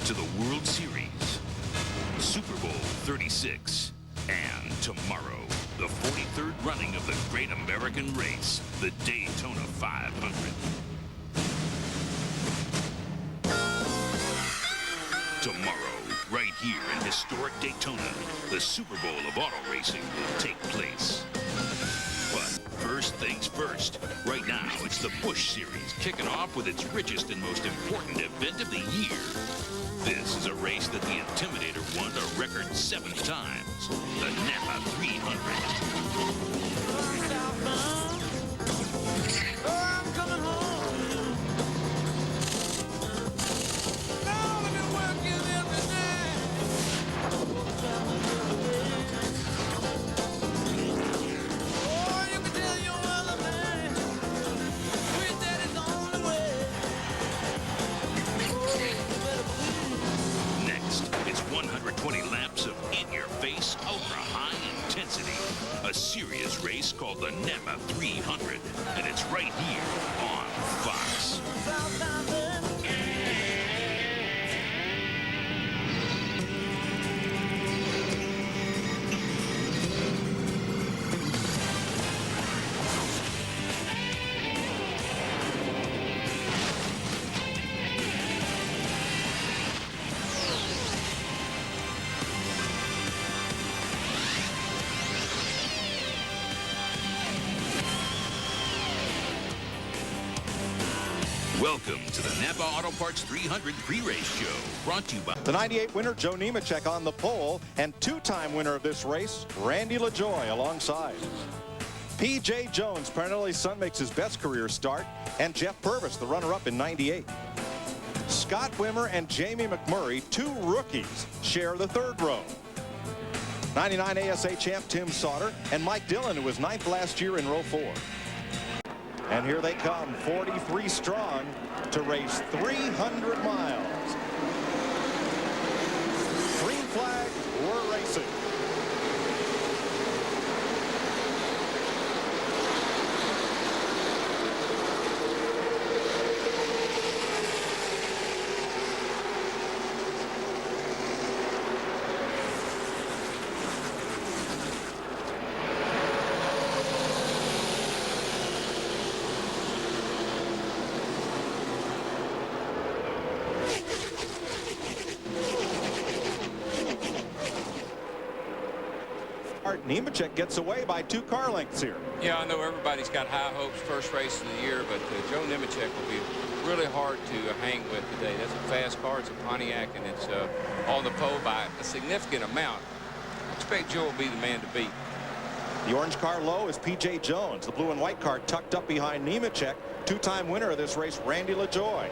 to the World Series, Super Bowl 36, and tomorrow, the 43rd running of the great American race, the Daytona 500. Tomorrow, right here in historic Daytona, the Super Bowl of auto racing will take place. But first things first, right now it's the Busch Series kicking off with its richest and most important event of the year. This is a race that the Intimidator won a record 7 times, the NASCAR 300. It's 120 laps of in-your-face, ultra-high intensity. A serious race called the NASCAR 300. And it's right here on Fox. Welcome to the Napa Auto Parts 300 pre-race show, brought to you by the 98 winner, Joe Nemechek, on the pole, and two-time winner of this race, Randy LaJoie, alongside. P.J. Jones, Parnelli's son, makes his best career start, and Jeff Purvis, the runner-up in 98. Scott Wimmer and Jamie McMurray, two rookies, share the third row. 99 ASA champ Tim Sauter and Mike Dillon, who was 9th last year in row 4. And here they come, 43 strong, to race 300 miles. Green flag, we're racing. Nemechek gets away by 2 car lengths here. Yeah, I know everybody's got high hopes, first race of the year, but Joe Nemechek will be really hard to hang with today. That's a fast car. It's a Pontiac, and it's on the pole by a significant amount. I expect Joe will be the man to beat. The orange car low is P.J. Jones. The blue and white car tucked up behind Nemechek. Two-time winner of this race, Randy LaJoie.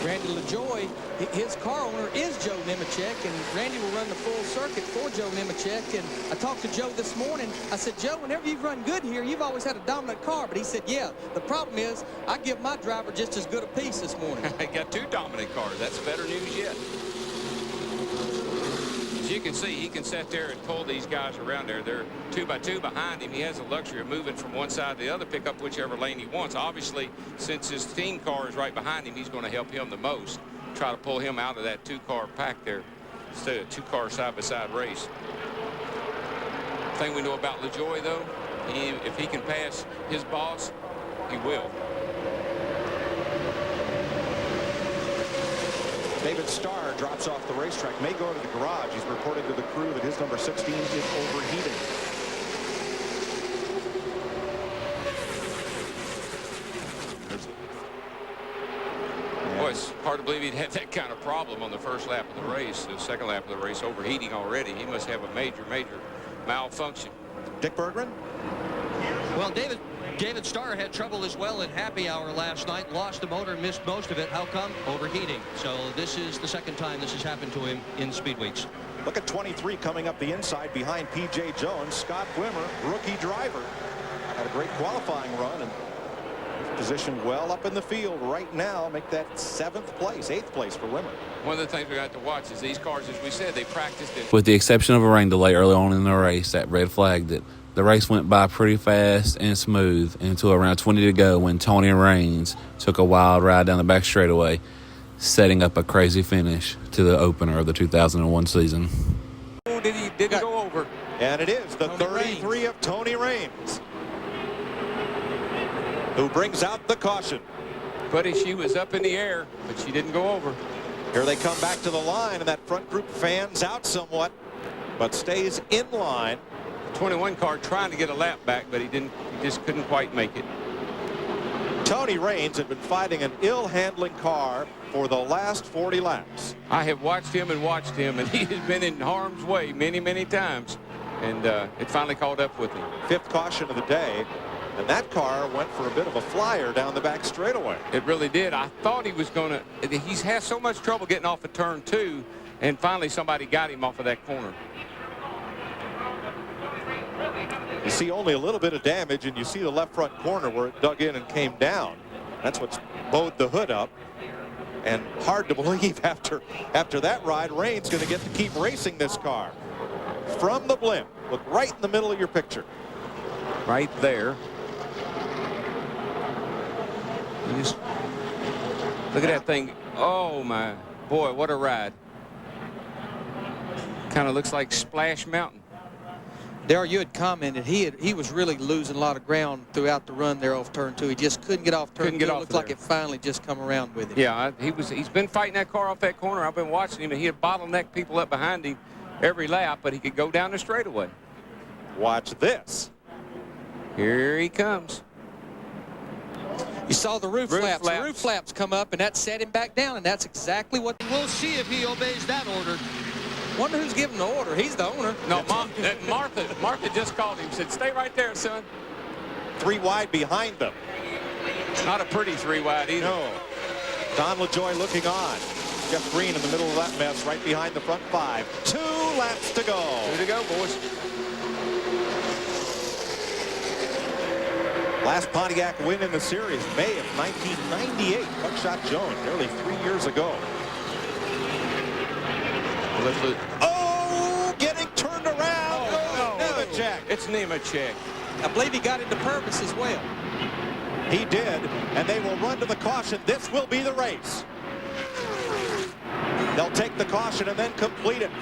Randy LaJoie, his car owner is Joe Nemechek, and Randy will run the full circuit for Joe Nemechek. And I talked to Joe this morning. I said, Joe, whenever you've run good here, you've always had a dominant car. But he said, yeah, the problem is I give my driver just as good a piece this morning. He got 2 dominant cars. That's better news yet. As you can see, he can sit there and pull these guys around there. They're 2 by 2 behind him. He has the luxury of moving from one side to the other, pick up whichever lane he wants. Obviously, since his team car is right behind him, he's going to help him the most. Try to pull him out of that 2-car pack there instead of 2-car side-by-side race. The thing we know about LaJoie, though, if he can pass his boss, he will. David Starr drops off the racetrack, may go to the garage. He's reported to the crew that his number 16 is overheating. Boy, it's hard to believe he'd have that kind of problem on the first lap of the race. The second lap of the race, overheating already. He must have a major malfunction. Dick Berggren? Well, David Starr had trouble as well in happy hour last night. Lost the motor, missed most of it. How come? Overheating. So this is the second time this has happened to him in Speed Weeks. Look at 23 coming up the inside behind P.J. Jones. Scott Wimmer, rookie driver, had a great qualifying run and positioned well up in the field right now. Make that 7th place, 8th place for Wimmer. One of the things we got to watch is these cars, as we said, they practiced it. With the exception of a rain delay early on in the race, that red flag that the race went by pretty fast and smooth until around 20 to go when Tony Raines took a wild ride down the back straightaway, setting up a crazy finish to the opener of the 2001 season. Did he go over? And it is the Tony 33 Raines. of Tony Raines, who brings out the caution. Buddy, she was up in the air, but she didn't go over. Here they come back to the line, and that front group fans out somewhat, but stays in line. 21 car trying to get a lap back, but he just couldn't quite make it. Tony Raines had been fighting an ill-handling car for the last 40 laps. I have watched him, and he has been in harm's way many, many times, and it finally caught up with him. Fifth caution of the day, and that car went for a bit of a flyer down the back straightaway. It really did. I thought he was going to. He's had so much trouble getting off of turn 2, and finally somebody got him off of that corner. You see only a little bit of damage, and you see the left front corner where it dug in and came down. That's what's bowed the hood up. And hard to believe after that ride, Raines going to get to keep racing this car. From the blimp, look right in the middle of your picture. Right there. You just look at that thing. Oh my boy, what a ride. Kind of looks like Splash Mountain. Darryl, you had commented he was really losing a lot of ground throughout the run there off turn 2. He just couldn't get off turn 2. It looked like it finally just come around with him. Yeah, he's been fighting that car off that corner. I've been watching him, and he had bottlenecked people up behind him every lap, but he could go down the straightaway. Watch this. Here he comes. You saw the roof flaps. The roof flaps come up, and that set him back down, and that's exactly what. We'll see if he obeys that order. Wonder who's giving the order. He's the owner. No, Martha just called him, said, "Stay right there, son." 3 wide behind them. Not a pretty 3 wide either. No. Don LaJoie looking on. Jeff Green in the middle of that mess, right behind the front 5. 2 laps to go. 2 to go, boys. Last Pontiac win in the series, May of 1998. Buckshot Jones, nearly 3 years ago. Oh, getting turned around. Oh, no. Nemechek. It's Nemechek. I believe he got into Purvis as well. He did, and they will run to the caution. This will be the race. They'll take the caution and then complete it.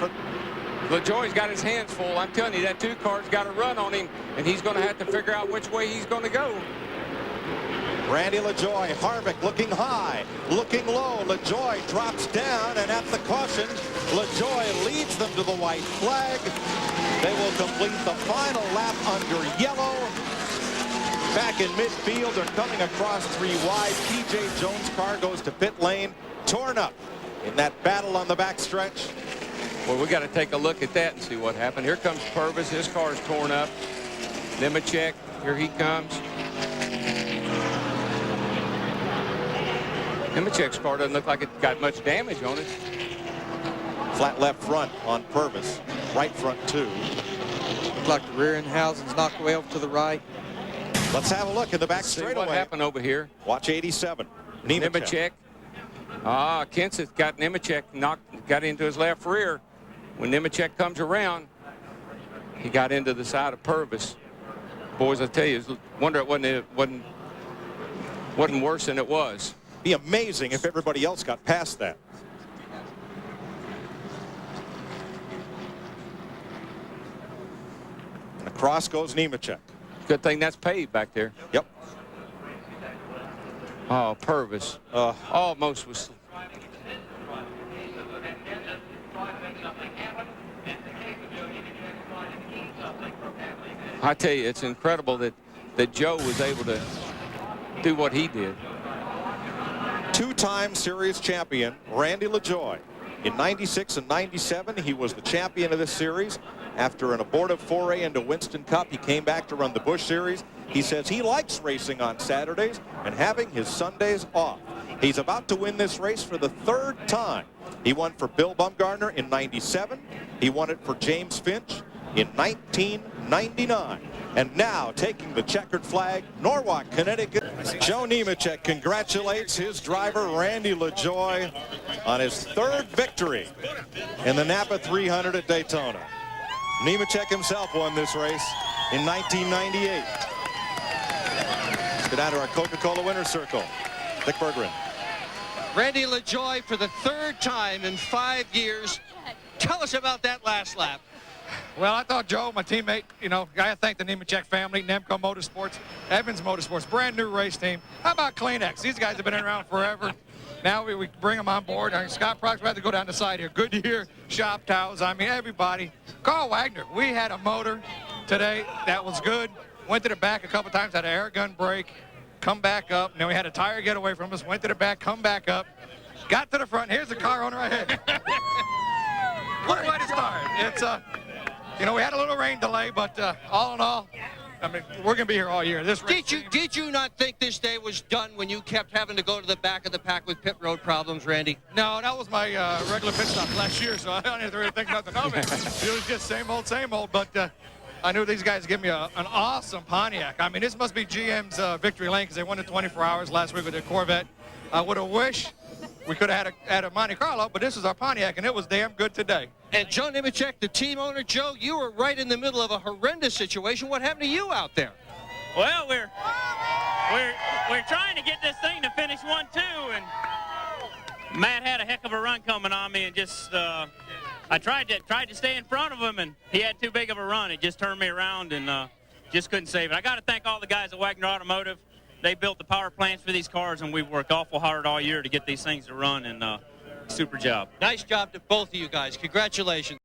LaJoie's got his hands full. I'm telling you, that 2 car's got to run on him, and he's going to have to figure out which way he's going to go. Randy LaJoie, Harvick looking high, looking low. LaJoie drops down, and at the caution, LaJoie leads them to the white flag. They will complete the final lap under yellow. Back in midfield, they're coming across 3 wide. P.J. Jones' car goes to pit lane, torn up in that battle on the backstretch. Well, we got to take a look at that and see what happened. Here comes Purvis. His car's torn up. Nemechek, here he comes. Nemechek's car doesn't look like it got much damage on it. Flat left front on Purvis. Right front 2. Looks like the rear end housing's knocked way over to the right. Let's have a look in the back See straightaway. what happened over here. Watch 87. Nemechek. Kenseth got Nemechek got into his left rear. When Nemechek comes around, he got into the side of Purvis. Boys, I tell you, wonder it wasn't worse than it was. Be amazing if everybody else got past that. And across goes Nemechek. Good thing that's paved back there. Yep. Oh, Purvis. Almost was. I tell you, it's incredible that Joe was able to do what he did. 2-time series champion Randy LaJoie. In 96 and 97, he was the champion of this series. After an abortive foray into Winston Cup, he came back to run the Busch Series. He says he likes racing on Saturdays and having his Sundays off. He's about to win this race for the 3rd time. He won for Bill Bumgarner in 97. He won it for James Finch in 1999. And now taking the checkered flag, Norwalk, Connecticut. Joe Nemechek congratulates his driver, Randy LaJoie, on his 3rd victory in the Napa 300 at Daytona. Nemechek himself won this race. in 1998. Let's get out of our Coca-Cola winner's circle. Dick Berggren. Randy LaJoie for the third time in 5 years. Tell us about that last lap. Well, I thought Joe, my teammate, you know, I thank the Nemechek family, Nemco Motorsports, Evans Motorsports, brand new race team. How about Kleenex? These guys have been around forever. Now we bring them on board. Scott Prox, we had to go down the side here. Goodyear, Shop Towels, I mean, everybody. Carl Wagner, we had a motor today that was good. Went to the back a couple times, had an air gun break, come back up. And then we had a tire get away from us, went to the back, come back up, got to the front. Here's the car owner right here. What a way to start. It's, you know, we had a little rain delay, but all in all, I mean, we're going to be here all year. Did you not think this day was done when you kept having to go to the back of the pack with pit road problems, Randy? No, that was my regular pit stop last year, so I don't have to really think nothing of it. It was just same old, but I knew these guys give me an awesome Pontiac. I mean, this must be GM's victory lane because they won the 24 hours last week with their Corvette. I would have wished we could have had a Monte Carlo, but this is our Pontiac, and it was damn good today. And Joe Nemechek, the team owner, Joe, you were right in the middle of a horrendous situation. What happened to you out there? Well, we're trying to get this thing to finish 1-2, and Matt had a heck of a run coming on me, and just I tried to stay in front of him, and he had too big of a run. It just turned me around and just couldn't save it. I got to thank all the guys at Wagner Automotive. They built the power plants for these cars, and we've worked awful hard all year to get these things to run, and super job. Nice job to both of you guys. Congratulations.